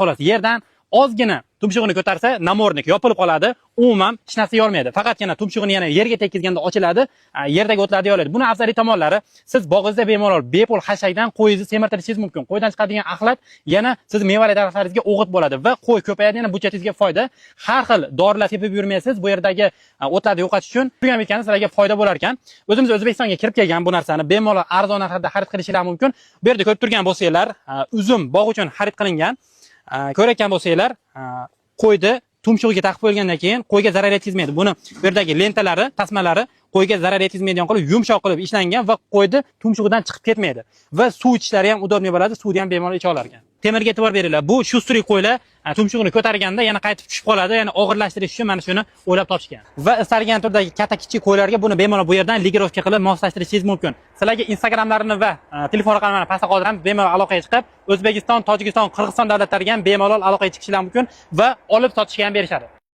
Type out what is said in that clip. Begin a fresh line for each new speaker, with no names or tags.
xolos yerdan ozgina tumshug'ini ko'tarsa, namornik yopilib qoladi, umuman hech narsa yolmaydi. Faqatgina tumshug'ini yana yerga tekkizganda ochiladi, yerdagi o'tlarni yolaydi. Buni afzaliy tomonlari, siz bog'ingizda bemalol bepul hashakdan qo'yingizni semirtirishingiz mumkin. Qo'ydan chiqadigan axlat yana siz mevali daraxtlaringizga o'g'it bo'ladi va qo'y ko'payadi, yana budjetingizga foyda. Har xil dorilar tepib yurmaysiz, bu yerdagi o'tlarni yo'qotish uchun. Turgan bitgani sizlarga foyda bo'lar ekan. O'zimiz O'zbekistonga kirib kelgan bu narsani bemalol arzon narxda xarid qilishingiz mumkin. Bu yerda ko'rib turgan bo'lsanglar, uzum bog' uchun xarid qilingan. Ko'rayotgan bo'lsanglar, qo'yni tumshug'iga taqib qo'yilgandan keyin qo'yga zarar yetkazmaydi. Buni bu yerdagi lentalari, tasmalari qo'yga zarar yetkazmaydigan qilib yumshoq qilib ishlangan va qo'yni tumshug'idan chiqib ketmaydi. Va suv ichishlari ham udobniy bo'ladi, suvni ham bemalol icha olar ekan. Temirga e'tibor beringlar. Bu shustrik qo'ylar tumshug'ini ko'targanda yana qaytib tushib qoladi, yana og'irlashtirish uchun mana shuni o'ylab topishgan. Va istalgan turdagi katta kichik qo'ylarga buni bemalol bu yerdan ligirovka qilib moslashtirishingiz mumkin. Sizlarga Instagramlarini va telefon raqamlarini pastda qoldiramiz. Bemalol aloqaga chiqib, O'zbekiston, Tojikiston, Qirg'iziston davlatlariga ham bemalol aloqaga chiqishingiz mumkin va olib sotishga ham berishadi.